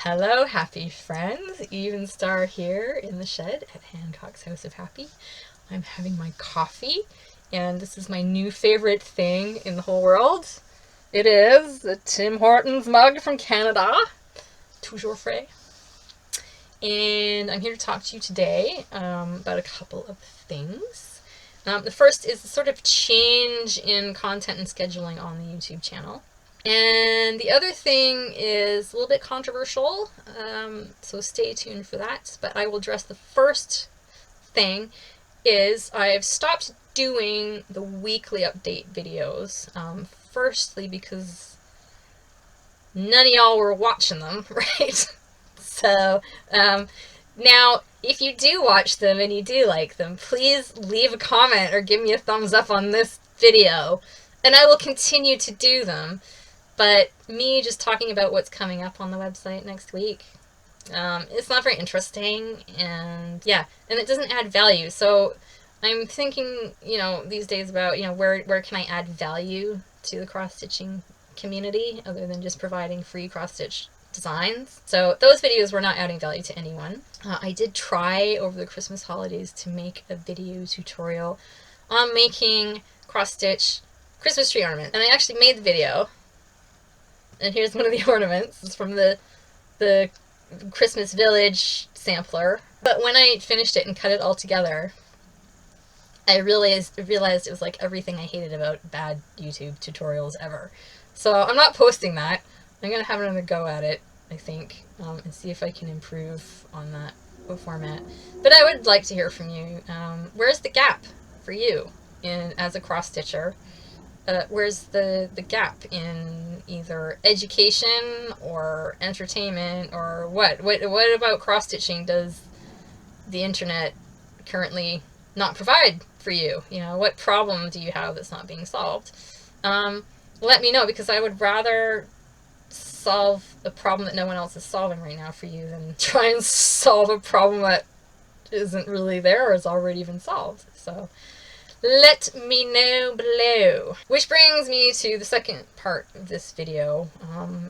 Hello, happy friends. Even Star here in the shed at Hancock's House of Happy. I'm having my coffee, and this is my new favorite thing in the whole world. It is a Tim Hortons mug from Canada, toujours frais. And I'm here to talk to you today about a couple of things. The first is the sort of change in content and scheduling on the YouTube channel. And the other thing is a little bit controversial, so stay tuned for that. But I will address the first thing is I've stopped doing the weekly update videos. Firstly, because none of y'all were watching them, right? So now, if you do watch them and you do like them, please leave a comment or give me a thumbs up on this video, and I will continue to do them. But me just talking about what's coming up on the website next week, it's not very interesting, and yeah, and it doesn't add value. So I'm thinking, these days about, where can I add value to the cross-stitching community other than just providing free cross-stitch designs. So those videos were not adding value to anyone. I did try over the Christmas holidays to make a video tutorial on making cross-stitch Christmas tree ornament, and I actually made the video. And here's one of the ornaments. It's from the Christmas Village sampler. But when I finished it and cut it all together, I realized it was like everything I hated about bad YouTube tutorials ever. So I'm not posting that. I'm going to have another go at it, I think, and see if I can improve on that format. But I would like to hear from you. Where's the gap for you as a cross-stitcher? Where's the gap in either education or entertainment, or what about cross-stitching does the internet currently not provide for you? What problem do you have that's not being solved? Let me know, because I would rather solve a problem that no one else is solving right now for you than try and solve a problem that isn't really there or has already been solved. So let me know below. Which brings me to the second part of this video.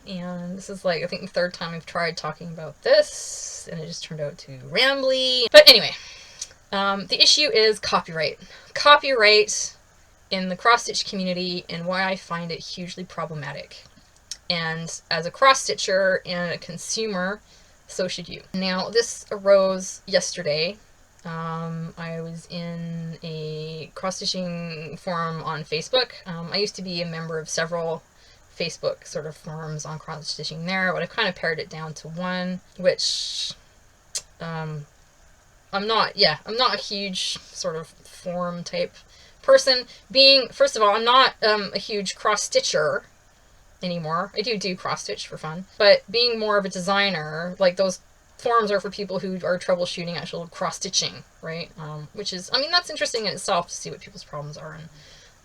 And this is I think the third time I've tried talking about this, and it just turned out too rambly. But anyway, the issue is copyright. Copyright in the cross-stitch community, and why I find it hugely problematic. And as a cross-stitcher and a consumer, so should you. Now, this arose yesterday. I was in a cross-stitching forum on Facebook. I used to be a member of several Facebook sort of forums on cross-stitching there, but I've kind of pared it down to one, which I'm not a huge sort of forum type person. First of all, I'm not a huge cross-stitcher anymore. I do cross-stitch for fun, but being more of a designer, those forums are for people who are troubleshooting actual cross-stitching, right? Which is, that's interesting in itself to see what people's problems are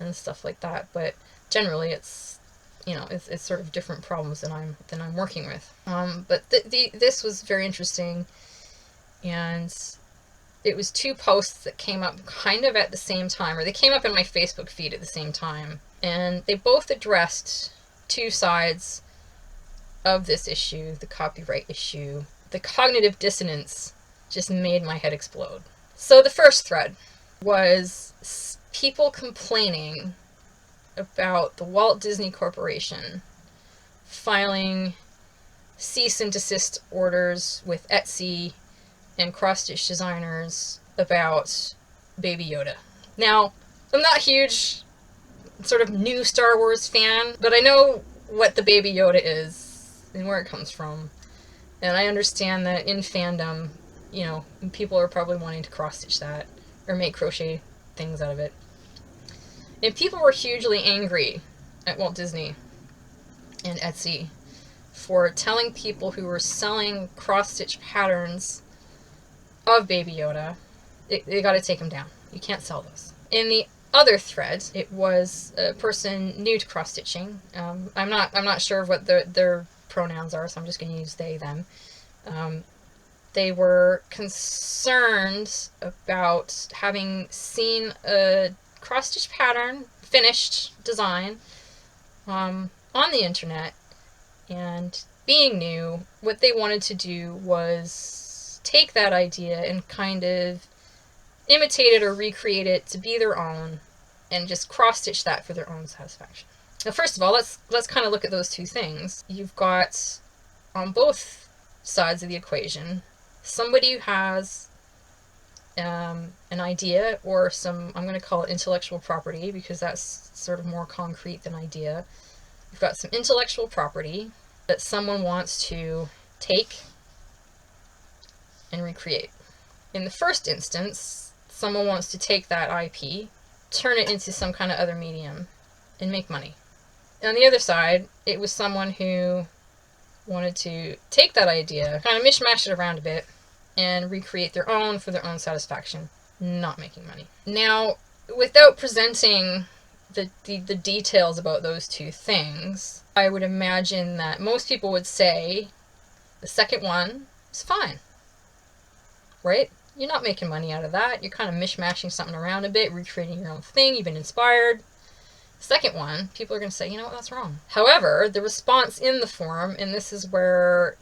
and stuff like that. But generally, it's it's sort of different problems than I'm working with. But this was very interesting, and it was two posts that came up kind of at the same time, or they came up in my Facebook feed at the same time, and they both addressed two sides of this issue, the copyright issue. The cognitive dissonance just made my head explode. So the first thread was people complaining about the Walt Disney Corporation filing cease and desist orders with Etsy and cross-stitch designers about Baby Yoda. Now, I'm not a huge sort of new Star Wars fan, but I know what the Baby Yoda is and where it comes from. And I understand that in fandom, people are probably wanting to cross-stitch that or make crochet things out of it. And people were hugely angry at Walt Disney and Etsy for telling people who were selling cross-stitch patterns of Baby Yoda, they got to take them down. You can't sell those. In the other thread, it was a person new to cross-stitching. I'm not sure what their pronouns are, so I'm just going to use they, them. They were concerned about having seen a cross-stitch pattern, finished design, on the internet, and being new, what they wanted to do was take that idea and kind of imitate it or recreate it to be their own, and just cross-stitch that for their own satisfaction. Now, first of all, let's kind of look at those two things. You've got, on both sides of the equation, somebody who has an idea or some, I'm going to call it intellectual property, because that's sort of more concrete than idea. You've got some intellectual property that someone wants to take and recreate. In the first instance, someone wants to take that IP, turn it into some kind of other medium, and make money. And on the other side, it was someone who wanted to take that idea, kind of mishmash it around a bit, and recreate their own for their own satisfaction, not making money. Now, without presenting the details about those two things, I would imagine that most people would say the second one is fine, right? You're not making money out of that. You're kind of mishmashing something around a bit, recreating your own thing. You've been inspired. Second one, people are going to say, you know what, that's wrong. However, the response in the forum, and this is where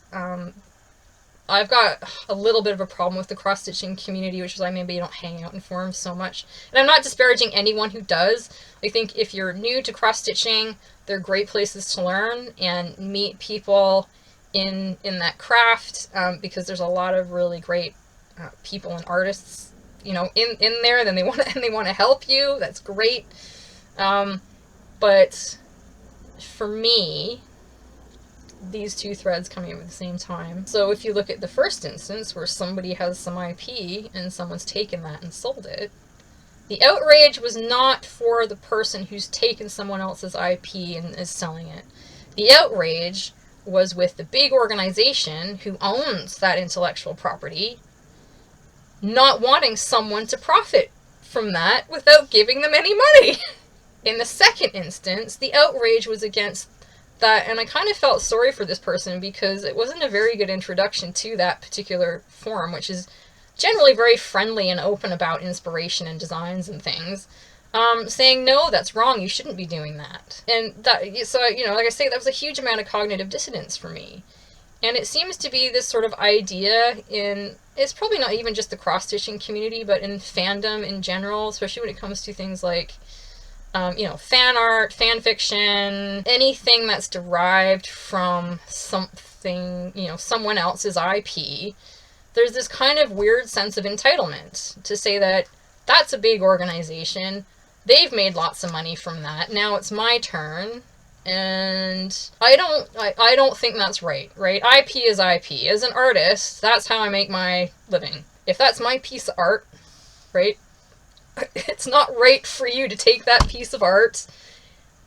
I've got a little bit of a problem with the cross-stitching community, which is why maybe you don't hang out in forums so much. And I'm not disparaging anyone who does. I think if you're new to cross-stitching, they're great places to learn and meet people in that craft, because there's a lot of really great people and artists, you know, in there. Then they want to help you. That's great. But for me, these two threads coming up at the same time. So if you look at the first instance where somebody has some IP and someone's taken that and sold it, the outrage was not for the person who's taken someone else's IP and is selling it. The outrage was with the big organization who owns that intellectual property, not wanting someone to profit from that without giving them any money. In the second instance, the outrage was against that, and I kind of felt sorry for this person because it wasn't a very good introduction to that particular forum, which is generally very friendly and open about inspiration and designs and things, saying, no, that's wrong, you shouldn't be doing that. And that, so, you know, like I say, that was a huge amount of cognitive dissonance for me. And it seems to be this sort of idea it's probably not even just the cross-stitching community, but in fandom in general, especially when it comes to things like fan art, fan fiction, anything that's derived from something, someone else's IP, there's this kind of weird sense of entitlement to say that that's a big organization, they've made lots of money from that, now it's my turn. And I don't think that's right? IP is IP. As an artist, that's how I make my living. If that's my piece of art, right? It's not right for you to take that piece of art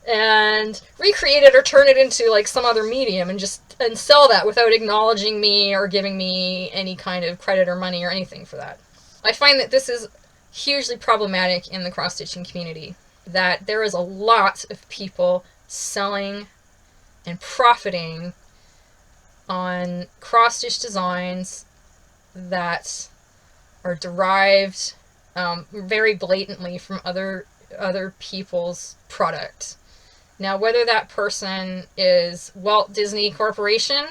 and recreate it or turn it into like some other medium and sell that without acknowledging me or giving me any kind of credit or money or anything for that. I find that this is hugely problematic in the cross-stitching community, that there is a lot of people selling and profiting on cross-stitch designs that are derived very blatantly from other people's product. Now, whether that person is Walt Disney Corporation,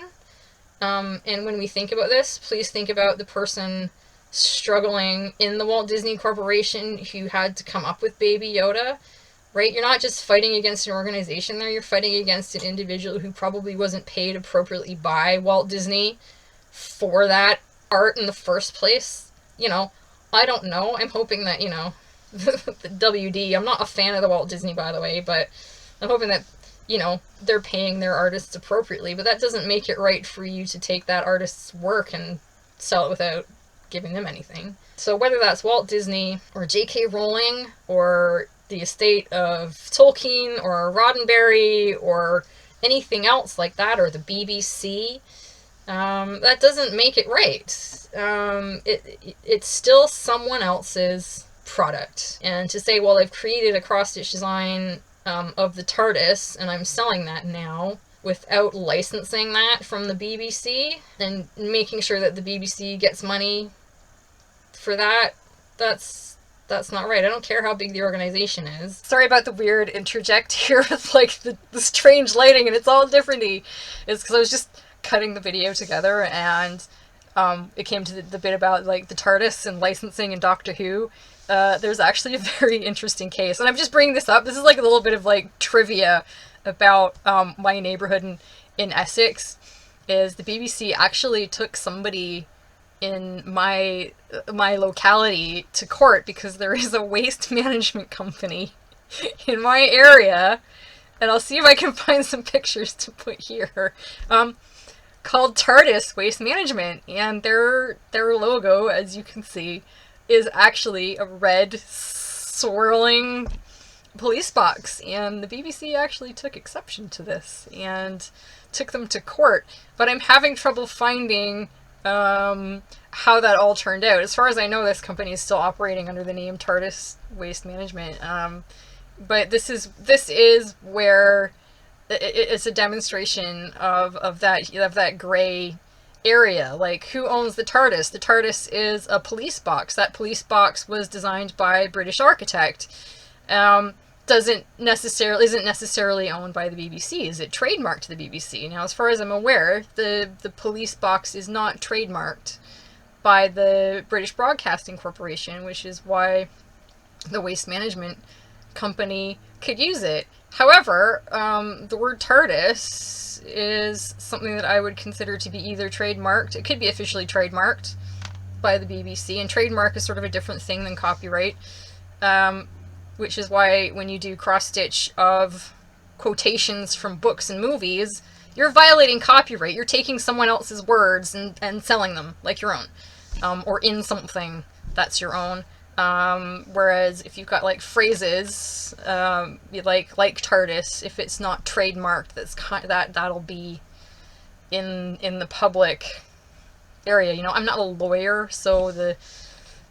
and when we think about this, please think about the person struggling in the Walt Disney Corporation who had to come up with Baby Yoda, right? You're not just fighting against an organization there, you're fighting against an individual who probably wasn't paid appropriately by Walt Disney for that art in the first place. I don't know. I'm hoping that, the WD, I'm not a fan of the Walt Disney, by the way, but I'm hoping that, they're paying their artists appropriately, but that doesn't make it right for you to take that artist's work and sell it without giving them anything. So whether that's Walt Disney or J.K. Rowling or the estate of Tolkien or Roddenberry or anything else like that, or the BBC, that doesn't make it right. It's still someone else's product. And to say, well, I've created a cross-stitch design of the TARDIS and I'm selling that now without licensing that from the BBC and making sure that the BBC gets money for that, that's not right. I don't care how big the organization is. Sorry about the weird interject here with like the strange lighting and it's all different-y. It's because I was just cutting the video together, and it came to the bit about like the TARDIS and licensing and Doctor Who. There's actually a very interesting case, and I'm just bringing this up. This is like a little bit of like trivia about my neighborhood in Essex. Is the BBC actually took somebody in my locality to court because there is a waste management company in my area, and I'll see if I can find some pictures to put here, called TARDIS Waste Management, and their logo, as you can see, is actually a red swirling police box, and the BBC actually took exception to this and took them to court. But I'm having trouble finding how that all turned out. As far as I know, this company is still operating under the name TARDIS Waste Management. But this is where it's a demonstration of that gray area. Like, who owns the TARDIS? The TARDIS is a police box. That police box was designed by a British architect. Isn't necessarily owned by the BBC. Is it trademarked to the BBC? Now, as far as I'm aware, the police box is not trademarked by the British Broadcasting Corporation, which is why the Waste Management Company could use it. However, the word TARDIS is something that I would consider to be either trademarked. It could be officially trademarked by the BBC, and trademark is sort of a different thing than copyright. Which is why when you do cross-stitch of quotations from books and movies, you're violating copyright. You're taking someone else's words and selling them like your own, or in something that's your own. Whereas if you've got like phrases, like TARDIS, if it's not trademarked, that'll be in the public area. You know, I'm not a lawyer, so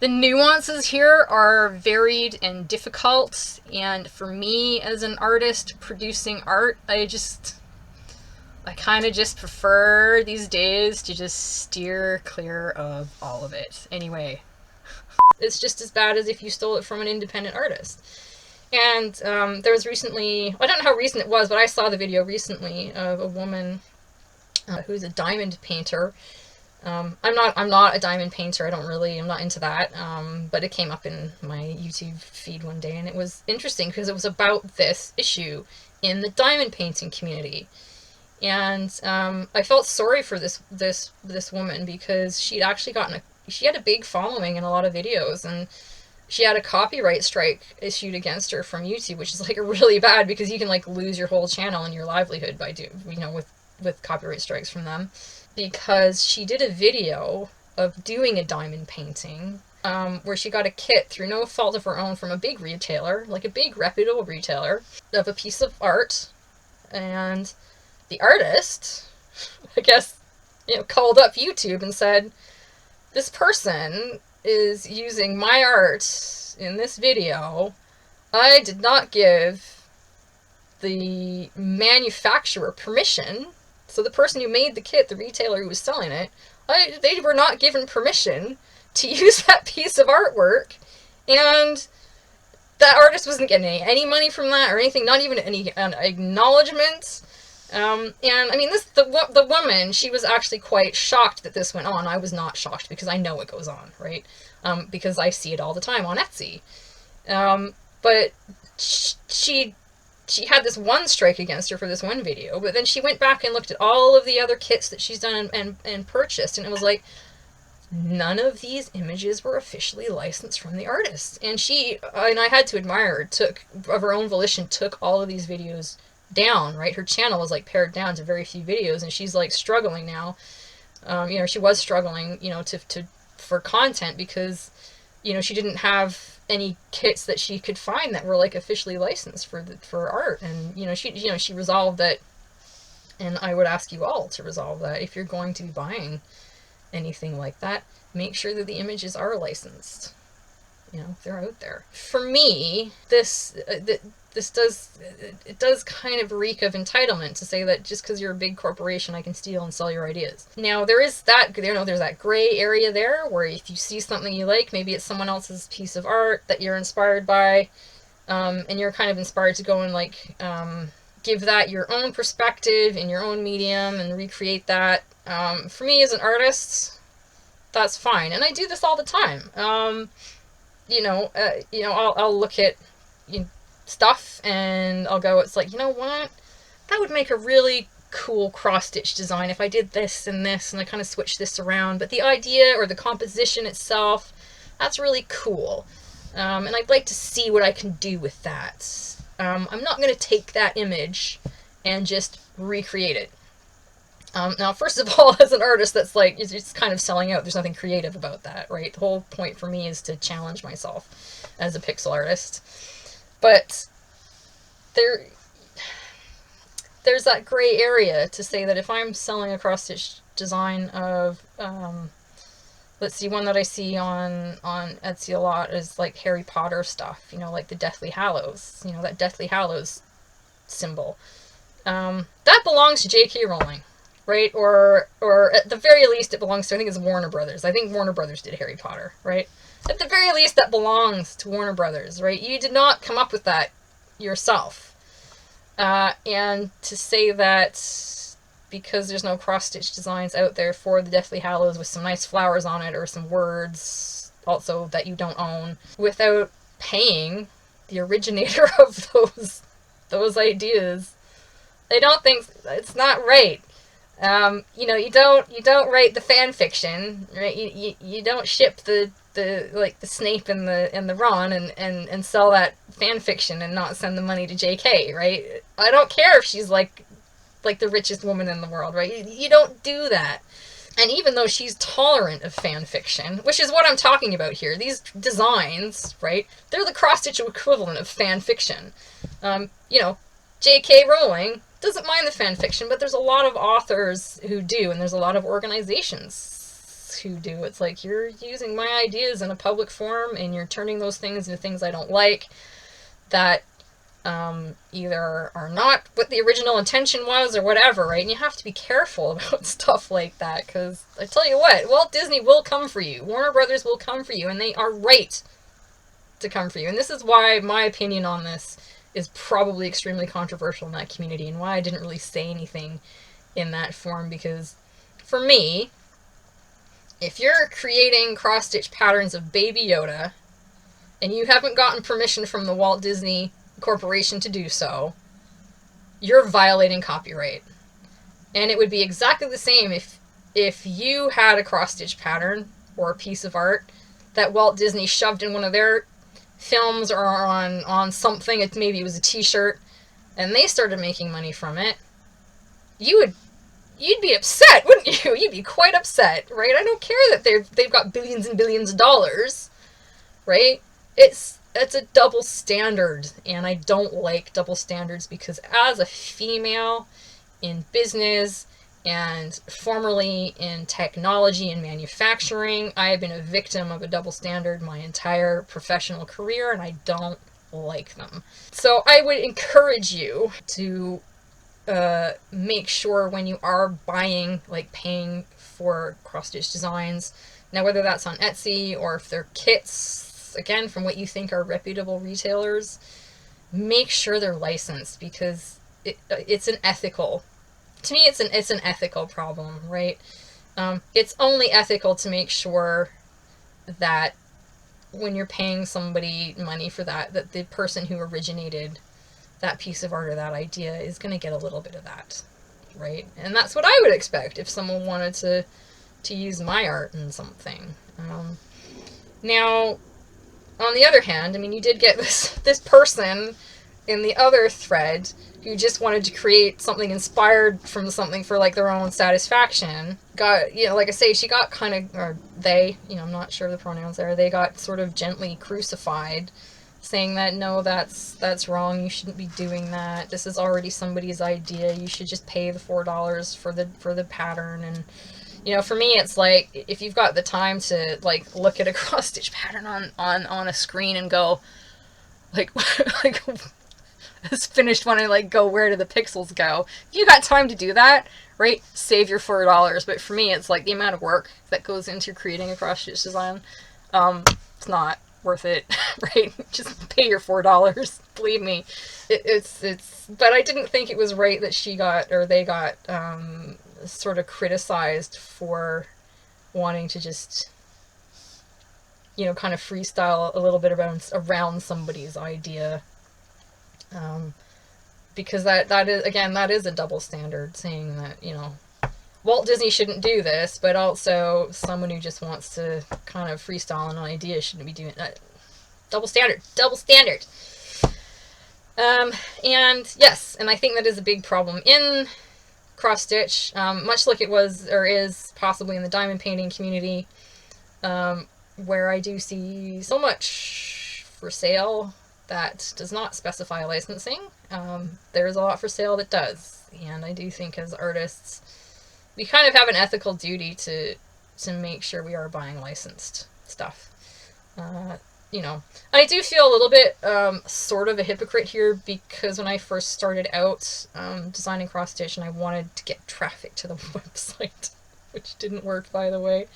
the nuances here are varied and difficult, and for me as an artist producing art, I kind of just prefer these days to just steer clear of all of it. Anyway, it's just as bad as if you stole it from an independent artist. And there was recently, I don't know how recent it was, but I saw the video recently of a woman who's a diamond painter. I'm not a diamond painter. I'm not into that. But it came up in my YouTube feed one day, and it was interesting because it was about this issue in the diamond painting community. And I felt sorry for this woman because she'd actually she had a big following in a lot of videos, and she had a copyright strike issued against her from YouTube, which is like really bad because you can like lose your whole channel and your livelihood by with copyright strikes from them. Because she did a video of doing a diamond painting where she got a kit through no fault of her own from a big retailer, like a big reputable retailer, of a piece of art, and the artist, I guess, called up YouTube and said, this person is using my art in this video. I did not give the manufacturer permission. So the person who made the kit, the retailer who was selling it, they were not given permission to use that piece of artwork, and that artist wasn't getting any money from that or anything, not even any acknowledgement. And I mean, the woman, she was actually quite shocked that this went on. I was not shocked because I know it goes on, right? Because I see it all the time on Etsy. But she had this one strike against her for this one video, but then she went back and looked at all of the other kits that she's done and purchased, and it was like, none of these images were officially licensed from the artist. And I had to admire her, of her own volition, took all of these videos down, right? Her channel was like pared down to very few videos, and she's like struggling now. She was struggling, for content because, she didn't have any kits that she could find that were like officially licensed for art. And she resolved that, and I would ask you all to resolve that. If you're going to be buying anything like that, make sure that the images are licensed. They're out there. For me, this does kind of reek of entitlement to say that just because you're a big corporation, I can steal and sell your ideas. Now, there's that gray area there where if you see something you like, maybe it's someone else's piece of art that you're inspired by, and you're kind of inspired to go and give that your own perspective in your own medium and recreate that. For me as an artist, that's fine. And I do this all the time. I'll look at stuff and I'll go, it's like, you know what? That would make a really cool cross-stitch design if I did this and this and I kind of switched this around. But the idea or the composition itself, that's really cool. And I'd like to see what I can do with that. I'm not going to take that image and just recreate it. Now, first of all, as an artist, that's like, it's just kind of selling out. There's nothing creative about that, right? The whole point for me is to challenge myself as a pixel artist. But there's that gray area to say that if I'm selling a cross-stitch design of, let's see, one that I see on Etsy a lot is like Harry Potter stuff, like the Deathly Hallows, that Deathly Hallows symbol. That belongs to J.K. Rowling, right? Or at the very least, it belongs to, I think it's Warner Brothers. I think Warner Brothers did Harry Potter, right? At the very least, that belongs to Warner Brothers, right? You did not come up with that yourself. And to say that because there's no cross-stitch designs out there for the Deathly Hallows with some nice flowers on it or some words also that you don't own, without paying the originator of those ideas, I don't think it's not right. You don't write the fan fiction, right? You don't ship the Snape and the Ron and sell that fan fiction and not send the money to JK, right? I don't care if she's like the richest woman in the world, right? You don't do that. And even though she's tolerant of fan fiction, which is what I'm talking about here, these designs, right? They're the cross-stitch equivalent of fan fiction. J.K. Rowling doesn't mind the fan fiction, but there's a lot of authors who do, and there's a lot of organizations who do. It's like, you're using my ideas in a public forum, and you're turning those things into things I don't like, that either are not what the original intention was or whatever, right? And you have to be careful about stuff like that, because I tell you what, Walt Disney will come for you. Warner Brothers will come for you, and they are right to come for you. And this is why my opinion on this is probably extremely controversial in that community, and why I didn't really say anything in that form, because for me, if you're creating cross-stitch patterns of Baby Yoda, and you haven't gotten permission from the Walt Disney Corporation to do so, you're violating copyright. And it would be exactly the same if you had a cross-stitch pattern or a piece of art that Walt Disney shoved in one of their films or on something, maybe it was a t-shirt, and they started making money from it, you'd be upset, wouldn't you? You'd be quite upset, right? I don't care that they've got billions and billions of dollars, right? It's a double standard, and I don't like double standards, because as a female in business and formerly in technology and manufacturing, I have been a victim of a double standard my entire professional career, and I don't like them. So I would encourage you to make sure when you are buying, like paying for cross-stitch designs, now whether that's on Etsy or if they're kits, again, from what you think are reputable retailers, make sure they're licensed, because it's an ethical, to me it's an ethical problem, right? It's only ethical to make sure that when you're paying somebody money for that the person who originated that piece of art or that idea is going to get a little bit of that, right? And that's what I would expect if someone wanted to use my art in something. Now, on the other hand, I mean, you did get this person in the other thread who just wanted to create something inspired from something for, like, their own satisfaction. Got, like I say, she got kind of, or they, I'm not sure the pronouns there, they got sort of gently crucified, saying that, no, that's wrong, you shouldn't be doing that, this is already somebody's idea, you should just pay the $4 for the pattern. And for me, it's like, if you've got the time to, like, look at a cross-stitch pattern on a screen and go, like it's finished when I, like, go, where do the pixels go? If you got time to do that, right, save your $4. But for me, it's like the amount of work that goes into creating a cross-stitch design, it's not worth it, right? Just pay your $4. Believe me, it's. But I didn't think it was right that she got, or they got, sort of criticized for wanting to just, kind of freestyle a little bit around somebody's idea. Because that is, again, that is a double standard, saying that, Walt Disney shouldn't do this, but also someone who just wants to kind of freestyle an idea shouldn't be doing that. Double standard. Double standard. And yes, and I think that is a big problem in cross-stitch, much like it was or is possibly in the diamond painting community, where I do see so much for sale that does not specify licensing. There's a lot for sale that does, and I do think as artists we kind of have an ethical duty to make sure we are buying licensed stuff. I do feel a little bit sort of a hypocrite here, because when I first started out designing cross stitch and I wanted to get traffic to the website, which didn't work, by the way,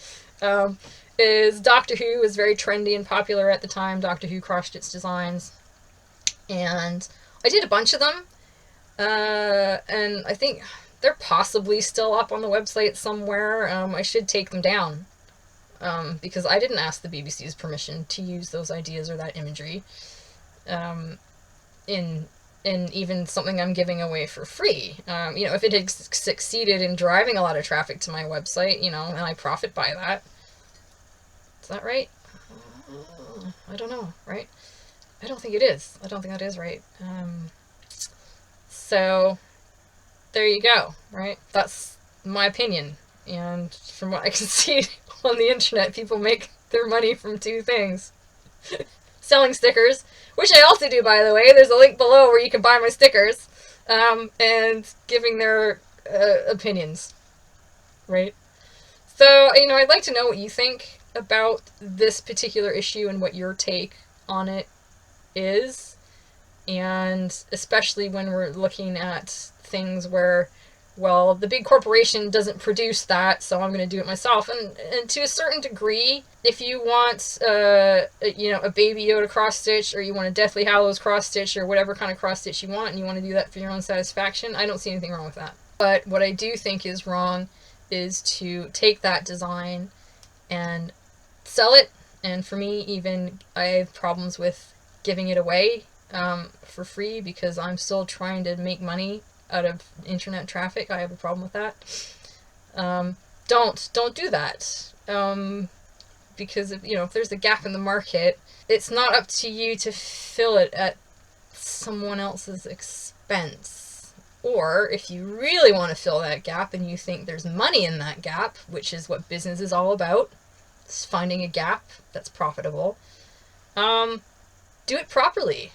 is Doctor Who was very trendy and popular at the time, Doctor Who cross stitch designs, and I did a bunch of them, and I think they're possibly still up on the website somewhere. I should take them down. Because I didn't ask the BBC's permission to use those ideas or that imagery in even something I'm giving away for free. If it had succeeded in driving a lot of traffic to my website, and I profit by that. Is that right? I don't know, right? I don't think it is. I don't think that is right. So, there you go, right? That's my opinion. And from what I can see on the internet, people make their money from two things. Selling stickers, which I also do, by the way. There's a link below where you can buy my stickers, and giving their opinions, right? So, I'd like to know what you think about this particular issue and what your take on it is, and especially when we're looking at things where, well, the big corporation doesn't produce that, so I'm going to do it myself. And to a certain degree, if you want, a Baby Yoda cross-stitch, or you want a Deathly Hallows cross-stitch, or whatever kind of cross-stitch you want, and you want to do that for your own satisfaction, I don't see anything wrong with that. But what I do think is wrong is to take that design and sell it, and for me, even, I have problems with giving it away for free, because I'm still trying to make money out of internet traffic. I have a problem with that. Don't do that. Because if there's a gap in the market, it's not up to you to fill it at someone else's expense. Or if you really want to fill that gap and you think there's money in that gap, which is what business is all about, it's finding a gap that's profitable, do it properly.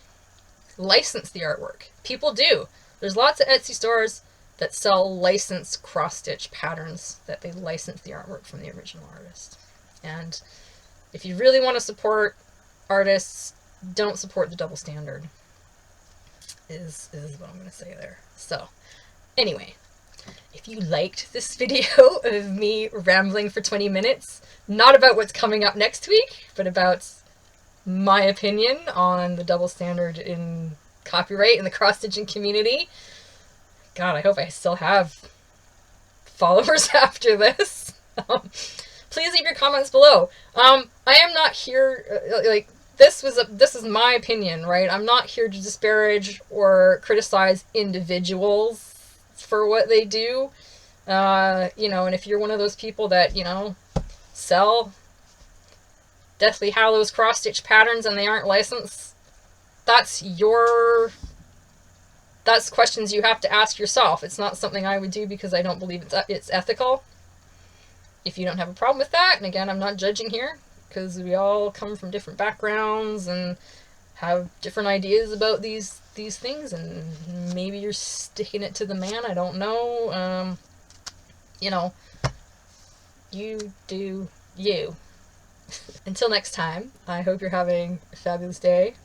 License the artwork. People do. There's lots of Etsy stores that sell licensed cross-stitch patterns, that they license the artwork from the original artist. And if you really want to support artists, don't support the double standard, is what I'm going to say there. So, anyway, if you liked this video of me rambling for 20 minutes, not about what's coming up next week, but about my opinion on the double standard in copyright in the cross-stitching community. God, I hope I still have followers after this. Please leave your comments below. I am not here, this is my opinion, right? I'm not here to disparage or criticize individuals for what they do. And if you're one of those people that, sell Deathly Hallows cross-stitch patterns and they aren't licensed, that's questions you have to ask yourself. It's not something I would do because I don't believe it's ethical. If you don't have a problem with that, and again, I'm not judging here, because we all come from different backgrounds and have different ideas about these things, and maybe you're sticking it to the man, I don't know. You do you. Until next time, I hope you're having a fabulous day.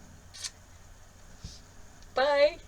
Bye!